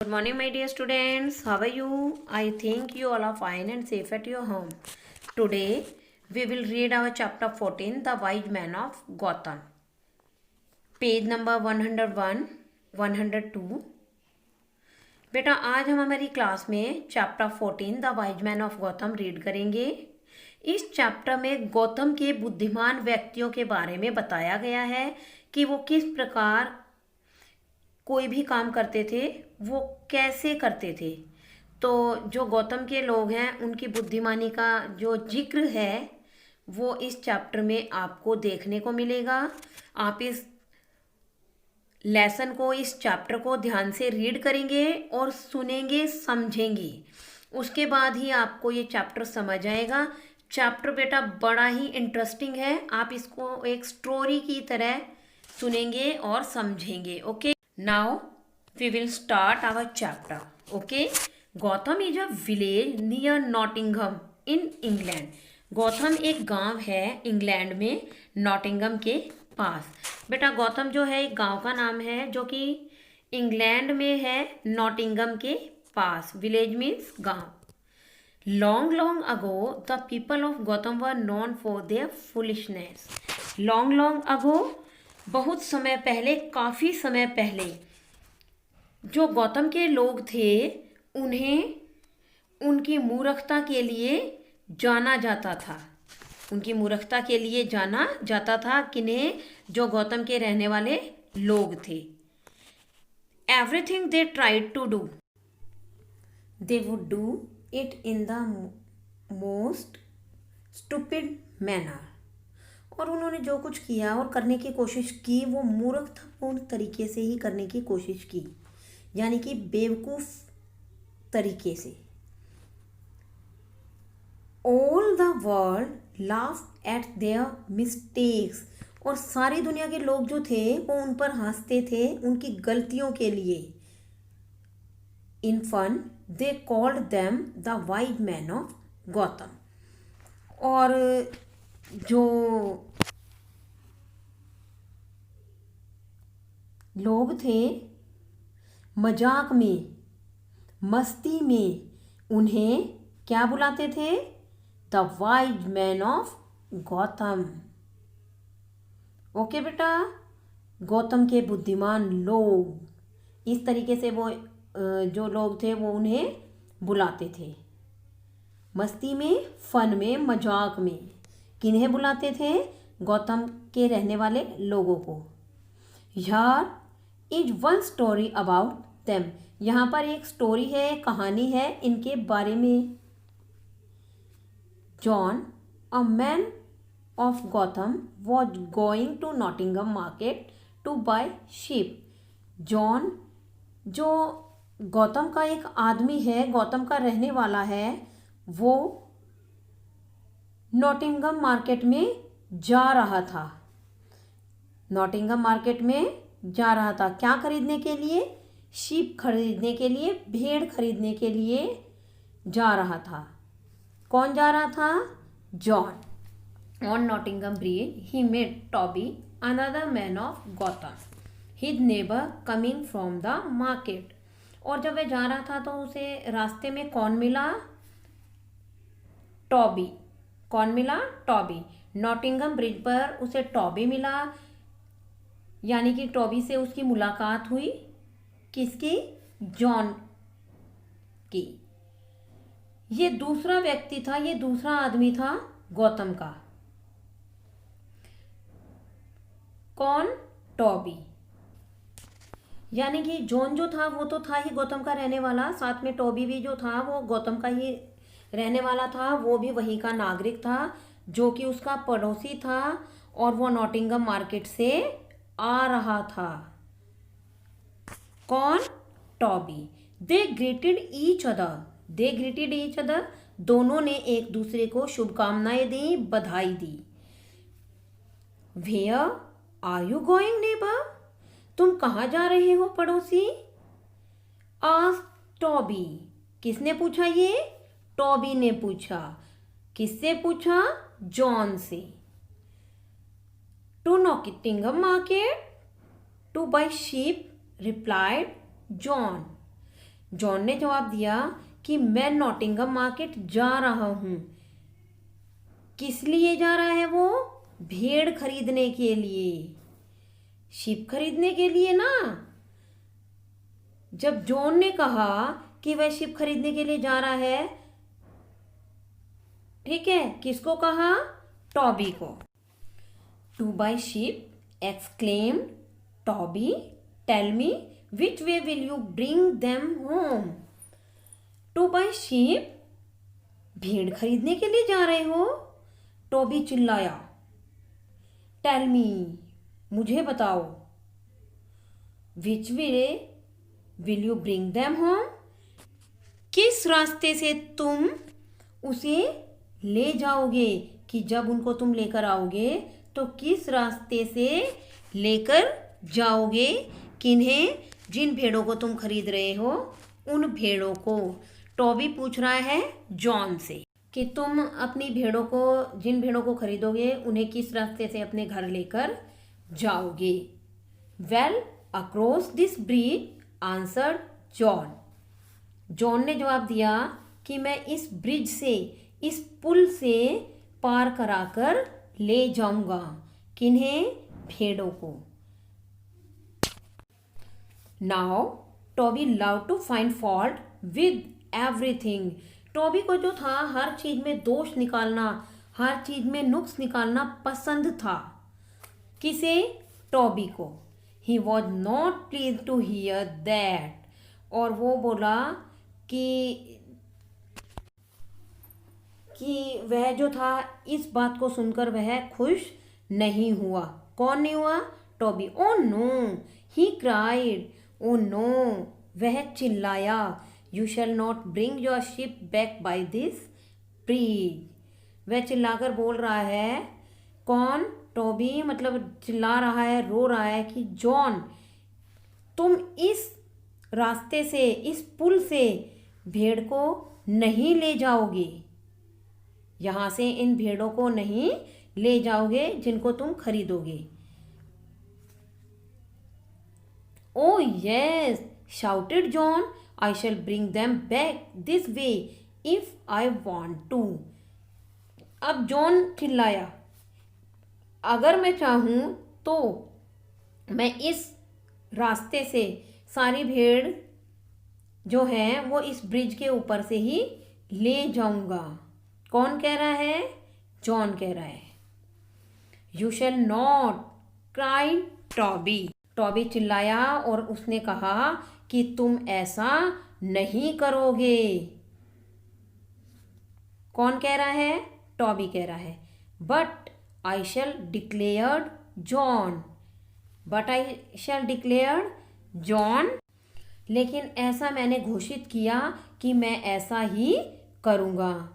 Good morning, my dear students. How are you? I think you all are fine and safe at your home. Today, we will read our chapter 14, The Wise Man of Gotham. Page number 101, 102. बेटा आज हम हमारी class में chapter 14 the wise man of Gautam read करेंगे। इस chapter में गौतम के बुद्धिमान व्यक्तियों के बारे में बताया गया है कि वो किस प्रकार कोई भी काम करते थे, वो कैसे करते थे। तो जो गौतम के लोग हैं उनकी बुद्धिमानी का जो जिक्र है वो इस चैप्टर में आपको देखने को मिलेगा। आप इस लेसन को, इस चैप्टर को ध्यान से रीड करेंगे और सुनेंगे, समझेंगे। उसके बाद ही आपको ये चैप्टर समझ आएगा। चैप्टर बेटा बड़ा ही इंटरेस्टिंग है, आप इसको एक स्टोरी की तरह सुनेंगे और समझेंगे। Okay, now we will start our chapter. Okay, Gotham is a village near Nottingham in England. Gotham एक गांव है इंग्लैंड में, नॉटिंगम के पास। बेटा गौथम जो है एक गांव का नाम है जो कि इंग्लैंड में है, नॉटिंगम के पास। विलेज मीन्स गांव। Long long ago the people of Gautam were known for their foolishness. Long long ago बहुत समय पहले, काफ़ी समय पहले जो गौतम के लोग थे उन्हें उनकी मूर्खता के लिए जाना जाता था। उनकी मूर्खता के लिए जाना जाता था किन्हें? जो गौतम के रहने वाले लोग थे। Everything they tried to do, they would do it in the most stupid manner. और उन्होंने जो कुछ किया और करने की कोशिश की वो मूर्खतापूर्ण तरीके से ही करने की कोशिश की, यानी कि बेवकूफ़ तरीके से। All the world laughed eight their mistakes. और सारी दुनिया के लोग जो थे वो उन पर हंसते थे, उनकी गलतियों के लिए। In fun they called them the wise man of Gotham. और जो लोग थे मजाक में, मस्ती में उन्हें क्या बुलाते थे? The wise man of Gautam. Okay बेटा, गौतम के बुद्धिमान लोग, इस तरीके से वो जो लोग थे वो उन्हें बुलाते थे। मस्ती में, फन में, मजाक में किन्हें बुलाते थे? गौतम के रहने वाले लोगों को। Here is one story about them. यहाँ पर एक स्टोरी है, कहानी है इनके बारे में। John, a man of Gotham, was going to Nottingham market to buy sheep. John जो गौतम का एक आदमी है, गौतम का रहने वाला है, वो नॉटिंगम मार्केट में जा रहा था। नॉटिंगम मार्केट में जा रहा था क्या खरीदने के लिए? शीप खरीदने के लिए, भेड़ खरीदने के लिए जा रहा था। कौन जा रहा था? John. On Nottingham bridge he met Toby, another man of Gotham, his neighbour coming from the market. और जब वह जा रहा था तो उसे रास्ते में कौन मिला? टॉबी। कौन मिला? टॉबी। नॉटिंगम ब्रिज पर उसे टॉबी मिला, यानी कि टॉबी से उसकी मुलाकात हुई। किसकी? जॉन की। ये दूसरा व्यक्ति था, ये दूसरा आदमी था गौतम का। कौन? टॉबी। यानी कि जॉन जो था वो तो था ही गौतम का रहने वाला, साथ में टॉबी भी जो था वो गौतम का ही रहने वाला था। वो भी वहीं का नागरिक था जो कि उसका पड़ोसी था और वो नॉटिंगम मार्केट से आ रहा था। कौन? Toby. They greeted each other, they greeted each other, दोनों ने एक दूसरे को शुभकामनाएं दी, बधाई दी। Where are you going neighbour, तुम कहाँ जा रहे हो पड़ोसी? Asked Toby. किसने पूछा ये? टॉबी ने पूछा। किससे पूछा? जॉन से। To Nottingham market to buy sheep, replied John. John ने जवाब दिया कि मैं नॉटिंघम मार्केट जा रहा हूँ। किस लिए जा रहा है वो? भेड़ खरीदने के लिए, शिप खरीदने के लिए ना। जब जॉन ने कहा कि वह शिप खरीदने के लिए जा रहा है, ठीक है, किसको कहा? टॉबी को। To buy sheep exclaim Toby, tell me which way will you bring them home. To buy sheep, भेड़ खरीदने के लिए जा रहे हो? टॉबी चिल्लाया। टेल मी, मुझे बताओ। Which way will you bring them home, किस रास्ते से तुम उसे ले जाओगे, कि जब उनको तुम लेकर आओगे तो किस रास्ते से लेकर जाओगे। किन्हें? जिन भेड़ों को तुम खरीद रहे हो उन भेड़ों को। टॉबी पूछ रहा है जॉन से कि तुम अपनी भेड़ों को, जिन भेड़ों को खरीदोगे उन्हें किस रास्ते से अपने घर लेकर जाओगे। Well across this bridge answered John. John ने जवाब दिया कि मैं इस ब्रिज से, इस पुल से पार कराकर ले जाऊंगा। किन्हें? भेड़ों को। Now Toby love to find fault with everything. Toby को जो था हर चीज में दोष निकालना, हर चीज में नुक्स निकालना पसंद था। किसे? टॉबी को। He was not please to hear that. और वो बोला कि वह जो था इस बात को सुनकर वह खुश नहीं हुआ। कौन नहीं हुआ? Toby. Oh no, he cried. Oh no, वह चिल्लाया। You shall not bring your sheep back by this bridge. वह चिल्लाकर बोल रहा है। कौन? टॉबी। मतलब चिल्ला रहा है, रो रहा है कि जॉन, तुम इस रास्ते से, इस पुल से भेड़ को नहीं ले जाओगे, यहां से इन भेड़ों को नहीं ले जाओगे जिनको तुम खरीदोगे। Oh yes, shouted John, I shall bring them back this way if I want to. अब जॉन चिल्लाया, अगर मैं चाहूं तो मैं इस रास्ते से सारी भेड़ जो है वो इस ब्रिज के ऊपर से ही ले जाऊंगा। कौन कह रहा है? जॉन कह रहा है। You shall not, cried Toby. Toby चिल्लाया और उसने कहा कि तुम ऐसा नहीं करोगे। कौन कह रहा है? टॉबी कह रहा है। But I shall declared John. But I shall declared John. लेकिन ऐसा मैंने घोषित किया कि मैं ऐसा ही करूंगा।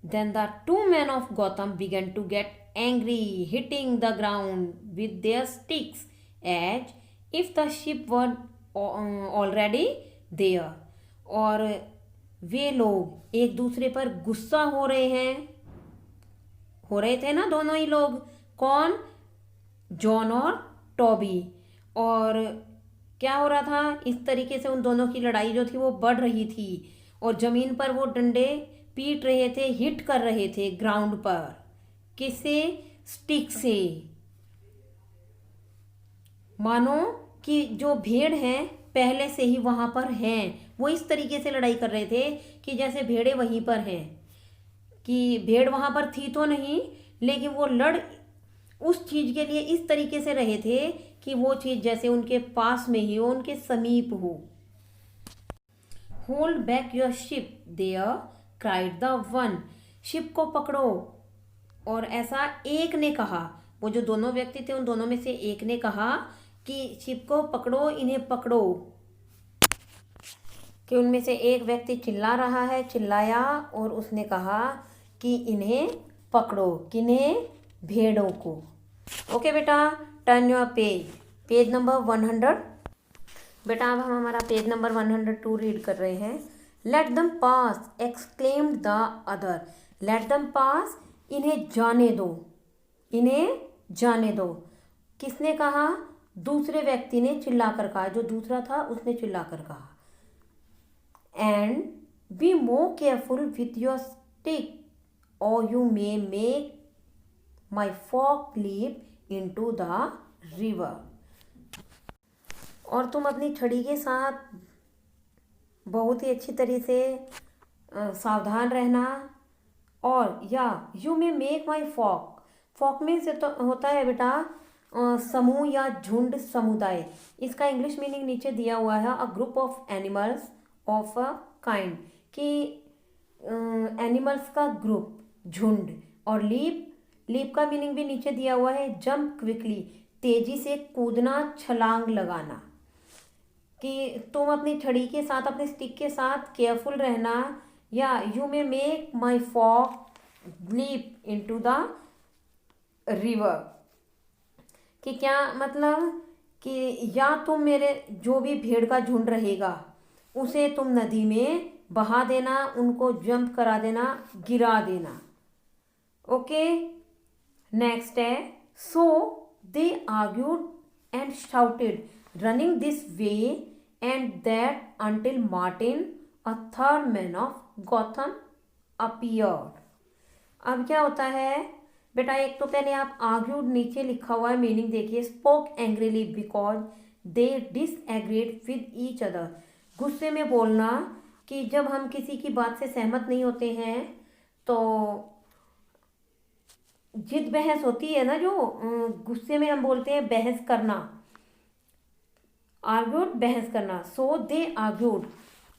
Then the two men of Gotham began to get angry, hitting the ground with their sticks as if the ship were already there. और वे लोग एक दूसरे पर गुस्सा हो रहे थे ना दोनों ही लोग। कौन? जॉन और टॉबी। और क्या हो रहा था? इस तरीके से उन दोनों की लड़ाई जो थी वो बढ़ रही थी और जमीन पर वो डंडे पीट रहे थे, हिट कर रहे थे ग्राउंड पर। किससे? स्टिक से। मानो कि जो भेड़ हैं पहले से ही वहां पर हैं। वो इस तरीके से लड़ाई कर रहे थे कि जैसे भेड़ें वहीं पर हैं, कि भेड़ वहां पर थी तो नहीं, लेकिन वो लड़ उस चीज के लिए इस तरीके से रहे थे कि वो चीज जैसे उनके पास में ही हो, उनके समीप हो। Hold back your sheep there, cried the one. Sheep को पकड़ो। और ऐसा एक ने कहा, वो जो दोनों व्यक्ति थे उन दोनों में से एक ने कहा कि शिप को पकड़ो, इन्हें पकड़ो। कि उनमें से एक व्यक्ति चिल्ला रहा है, चिल्लाया और उसने कहा कि इन्हें पकड़ो। किन्हें? भेड़ों को। ओके बेटा, टर्न योर पेज नंबर 100। बेटा अब हम हमारा पेज नंबर 102 रीड कर रहे हैं। Let them pass, exclaimed the other. Let them pass, इन्हें जाने दो, इन्हें जाने दो। किसने कहा? दूसरे व्यक्ति ने चिल्लाकर कहा। जो दूसरा था उसने चिल्लाकर कहा। and be more careful with your stick, or you may make my fork leap into the river. और तुम अपनी छड़ी के साथ बहुत ही अच्छी तरह से सावधान रहना। और या you may make my flock, flock में से तो होता है बेटा समूह या झुंड, समुदाय। इसका इंग्लिश मीनिंग नीचे दिया हुआ है, a group of animals of a kind, कि एनिमल्स का ग्रुप, झुंड। और लीप, लीप का मीनिंग भी नीचे दिया हुआ है, जंप क्विकली, तेजी से कूदना, छलांग लगाना। कि तुम अपनी छड़ी के साथ, अपने स्टिक के साथ केयरफुल रहना। या you may make my flock leap into the river, कि क्या मतलब कि या तुम मेरे जो भी भेड़ का झुंड रहेगा उसे तुम नदी में बहा देना, उनको जंप करा देना, गिरा देना। ओके, नेक्स्ट है, so they argued and shouted running this way and that until Martin, a third man of Gotham, appeared. अब क्या होता है बेटा, एक तो पहले आप आर्ग्यूड नीचे लिखा हुआ है, मीनिंग देखिए, spoke angrily because they disagreed with each other, गुस्से में बोलना, कि जब हम किसी की बात से सहमत नहीं होते हैं तो जिद बहस होती है ना, जो गुस्से में हम बोलते हैं बहस करना, आर्ग्यूड बहस करना। सो दे आर्ग्यूड,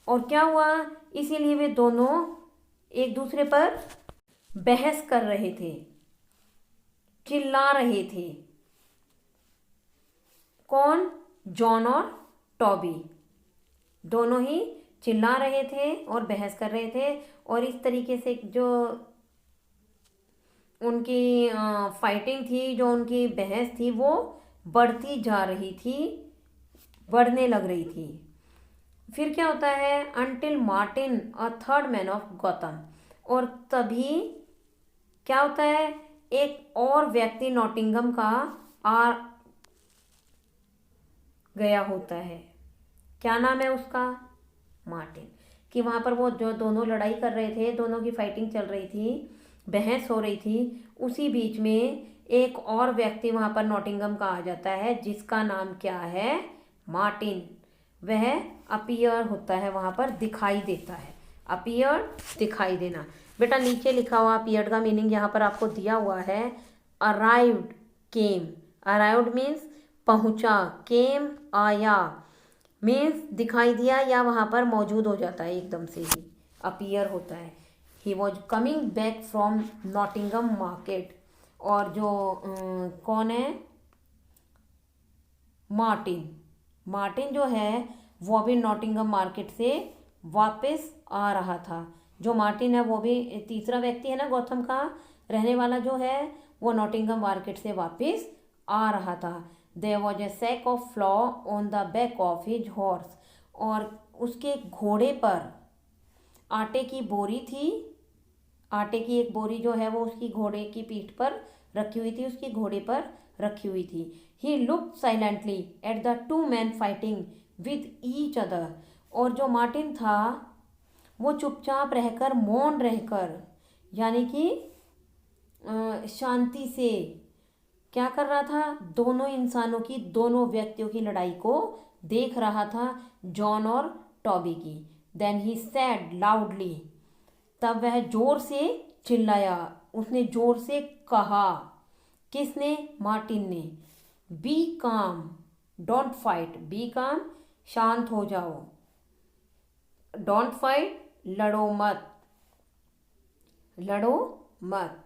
और क्या हुआ, इसीलिए वे दोनों एक दूसरे पर बहस कर रहे थे, चिल्ला रहे थे। कौन, जॉन और टॉबी, दोनों ही चिल्ला रहे थे और बहस कर रहे थे। और इस तरीके से जो उनकी फाइटिंग थी, जो उनकी बहस थी, वो बढ़ती जा रही थी, बढ़ने लग रही थी। फिर क्या होता है, until Martin a third man of Gotham, और तभी क्या होता है, एक और व्यक्ति नॉटिंगम का आ गया होता है। क्या नाम है उसका, मार्टिन। कि वहाँ पर वो जो दोनों लड़ाई कर रहे थे, दोनों की फाइटिंग चल रही थी, बहस हो रही थी, उसी बीच में एक और व्यक्ति वहाँ पर नॉटिंगम का आ जाता है, जिसका नाम क्या है, मार्टिन। वह अपीयर होता है, वहाँ पर दिखाई देता है, अपीयर दिखाई देना। बेटा नीचे लिखा हुआ अपीयर्ड का मीनिंग यहाँ पर आपको दिया हुआ है, अराइव्ड, केम। अराइव्ड मीन्स पहुँचा, केम आया, मीन्स दिखाई दिया या वहाँ पर मौजूद हो जाता है, एकदम से ही अपीयर होता है। He was coming back from Nottingham market, और जो कौन है, मार्टिन। मार्टिन जो है वो अभी नॉटिंगम मार्केट से वापस आ रहा था। जो मार्टिन है वो भी तीसरा व्यक्ति है ना, गौथम का रहने वाला जो है, वो नॉटिंगम मार्केट से वापस आ रहा था। There was a sack of flour on the back of his horse, और उसके घोड़े पर आटे की बोरी थी। आटे की एक बोरी जो है वो उसकी घोड़े की पीठ पर रखी हुई थी, उसकी घोड़े पर रखी हुई थी। He looked silently at the two man fighting with each other, और जो मार्टिन था वो चुपचाप रहकर, मौन रहकर, यानी कि शांति से क्या कर रहा था, दोनों इंसानों की, दोनों व्यक्तियों की लड़ाई को देख रहा था, जॉन और टॉबी की। देन ही सैड लाउडली, तब वह जोर से चिल्लाया, उसने जोर से कहा। किसने, मार्टिन ने। बी काम, डोंट फाइट, बी काम, शांत हो जाओ, डोंट फाइट, लड़ो मत, लड़ो मत।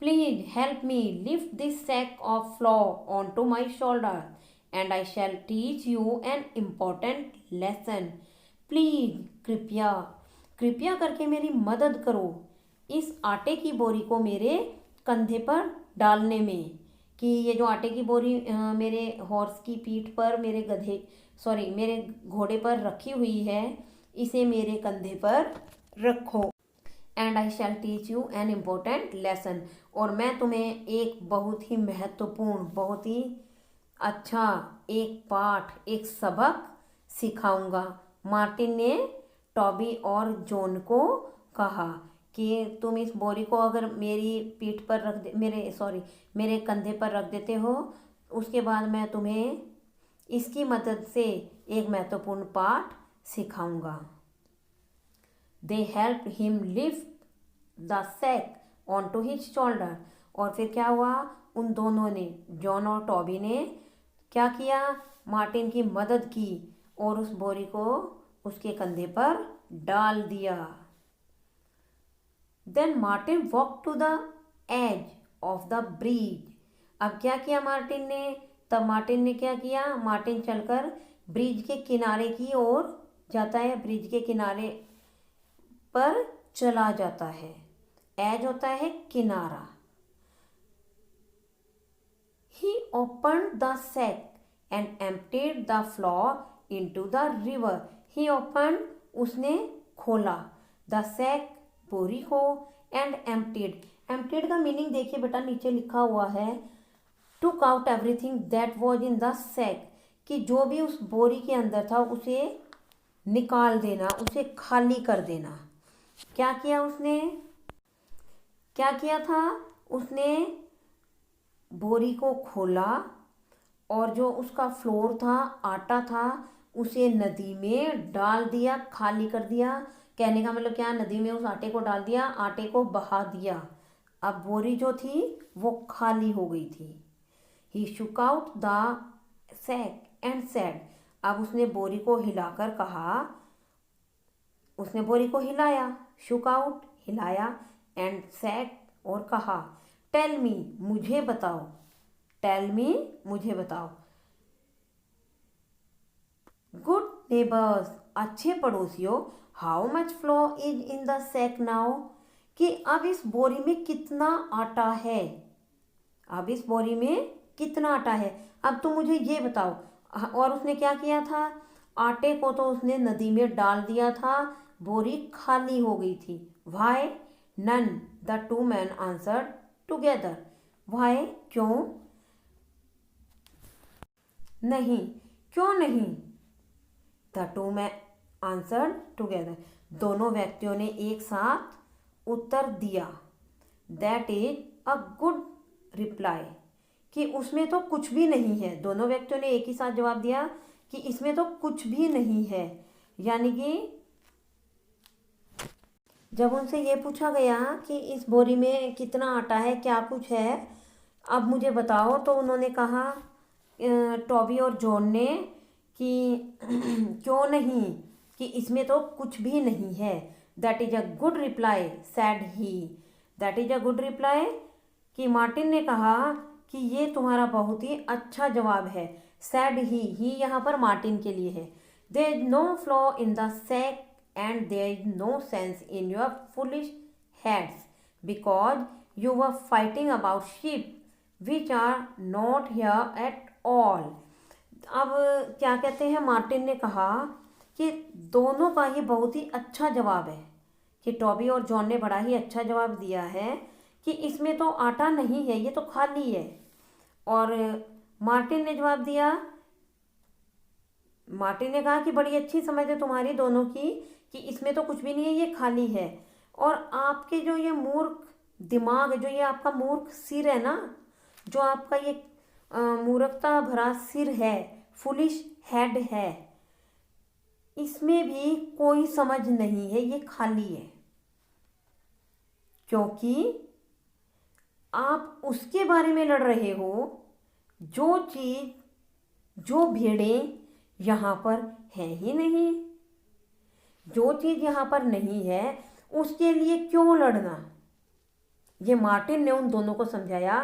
Please help me lift this sack of flour on to my shoulder and I shall teach you an important lesson. Please, कृपया, कृपया करके मेरी मदद करो इस आटे की बोरी को मेरे कंधे पर डालने में। कि ये जो आटे की बोरी मेरे हॉर्स की पीठ पर, मेरे मेरे घोड़े पर रखी हुई है, इसे मेरे कंधे पर रखो। And I shall teach you an important lesson, और मैं तुम्हें एक बहुत ही महत्वपूर्ण, बहुत ही अच्छा एक पाठ, एक सबक सिखाऊंगा। मार्टिन ने टॉबी और जॉन को कहा कि तुम इस बोरी को अगर मेरी पीठ पर रख दे, मेरे कंधे पर रख देते हो, उसके बाद मैं तुम्हें इसकी मदद से एक महत्वपूर्ण पाठ सिखाऊंगा। They help him lift the sack on to his shoulder. और फिर क्या हुआ, उन दोनों ने, जॉन और टॉबी ने क्या किया, मार्टिन की मदद की और उस बोरी को उसके कंधे पर डाल दिया। Then Martin walk to the edge of the bridge. अब क्या किया मार्टिन ने, तब मार्टिन ने क्या किया, मार्टिन चलकर ब्रिज के किनारे की ओर जाता है, ब्रिज के किनारे पर चला जाता है। एज होता है किनारा। He opened the sack and emptied the flour into the river. He opened, उसने खोला, the sack, बोरी को, and emptied. emptied का मीनिंग देखिए बेटा, नीचे लिखा हुआ है took out everything that was in the sack, कि जो भी उस बोरी के अंदर था उसे निकाल देना, उसे खाली कर देना। क्या किया उसने, क्या किया था उसने, बोरी को खोला और जो उसका फ्लोर था, आटा था, उसे नदी में डाल दिया, खाली कर दिया। कहने का मतलब क्या, नदी में उस आटे को डाल दिया, आटे को बहा दिया। अब बोरी जो थी वो खाली हो गई थी। He shook out the sack and said. अब उसने बोरी को हिलाकर कहा, उसने बोरी को हिलाया, शुक आउट हिलाया, एंड सेड और कहा, टेल मी मुझे बताओ, टेल मी मुझे बताओ। गुड नेबर्स अच्छे पड़ोसियों, how much flour is in the sack now, कि अब इस बोरी में कितना आटा है, अब इस बोरी में कितना आटा है, अब तुम मुझे ये बताओ। और उसने क्या किया था, आटे को तो उसने नदी में डाल दिया था, बोरी खाली हो गई थी। Why none the two man answered together. Why क्यों, नहीं, क्यों नहीं। The two man answered together, दोनों व्यक्तियों ने एक साथ उत्तर दिया। That is a good reply, कि उसमें तो कुछ भी नहीं है। दोनों व्यक्तियों ने एक ही साथ जवाब दिया कि इसमें तो कुछ भी नहीं है। यानी कि जब उनसे ये पूछा गया कि इस बोरी में कितना आटा है, क्या कुछ है, अब मुझे बताओ, तो उन्होंने कहा, टॉबी और जॉन ने, कि क्यों नहीं, कि इसमें तो कुछ भी नहीं है। That is a good reply sad he. That is a good reply, कि मार्टिन ने कहा कि ये तुम्हारा बहुत ही अच्छा जवाब है। सैड ही यहाँ पर मार्टिन के लिए है। There is no flour in the sack and there is no sense in your foolish heads because you were fighting about sheep which are not here at all. अब क्या कहते हैं, मार्टिन ने कहा कि दोनों का ही बहुत ही अच्छा जवाब है, कि टॉबी और जॉन ने बड़ा ही अच्छा जवाब दिया है कि इसमें तो आटा नहीं है, ये तो खाली है। और मार्टिन ने जवाब दिया, मार्टिन ने कहा कि बड़ी अच्छी समझ है तुम्हारी दोनों की, कि इसमें तो कुछ भी नहीं है, ये खाली है। और आपके जो ये मूर्ख दिमाग है, जो ये आपका मूर्ख सिर है ना, जो आपका ये मूर्खता भरा सिर है, फुलिश हेड है, इसमें भी कोई समझ नहीं है, ये खाली है। क्योंकि आप उसके बारे में लड़ रहे हो जो चीज, जो भेड़ें यहाँ पर है ही नहीं। जो चीज यहाँ पर नहीं है उसके लिए क्यों लड़ना। ये मार्टिन ने उन दोनों को समझाया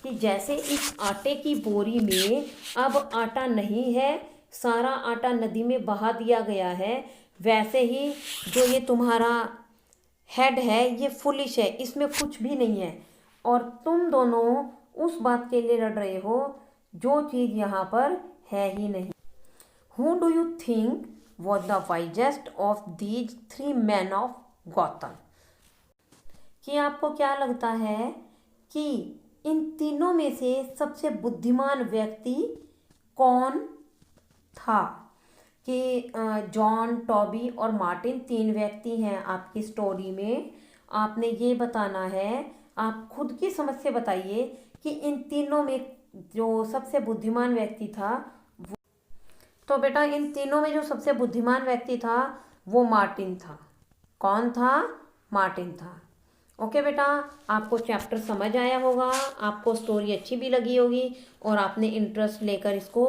कि जैसे इस आटे की बोरी में अब आटा नहीं है, सारा आटा नदी में बहा दिया गया है, वैसे ही जो ये तुम्हारा हेड है ये फुलिश है, इसमें कुछ भी नहीं है। और तुम दोनों उस बात के लिए लड़ रहे हो जो चीज़ यहाँ पर है ही नहीं। Who do you think was the wisest of these three men of Gotham? कि आपको क्या लगता है कि इन तीनों में से सबसे बुद्धिमान व्यक्ति कौन था। कि जॉन, टॉबी और मार्टिन 3 व्यक्ति हैं आपकी स्टोरी में। आपने ये बताना है, आप खुद की समझ से बताइए कि इन तीनों में जो सबसे बुद्धिमान व्यक्ति था, तो बेटा इन तीनों में जो सबसे बुद्धिमान व्यक्ति था वो मार्टिन था। कौन था? मार्टिन था। ओके बेटा, आपको चैप्टर समझ आया होगा, आपको स्टोरी अच्छी भी लगी होगी और आपने इंटरेस्ट लेकर इसको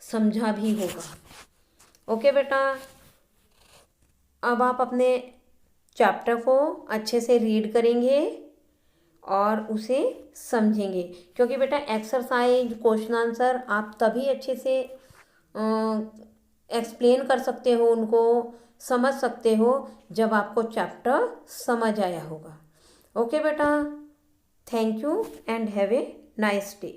समझा भी होगा। ओके बेटा, अब आप अपने चैप्टर को अच्छे से रीड करेंगे और उसे समझेंगे, क्योंकि बेटा एक्सरसाइज, क्वेश्चन आंसर आप तभी अच्छे से एक्सप्लेन कर सकते हो, उनको समझ सकते हो जब आपको चैप्टर समझ आया होगा। ओके बेटा, thank you and have a nice day.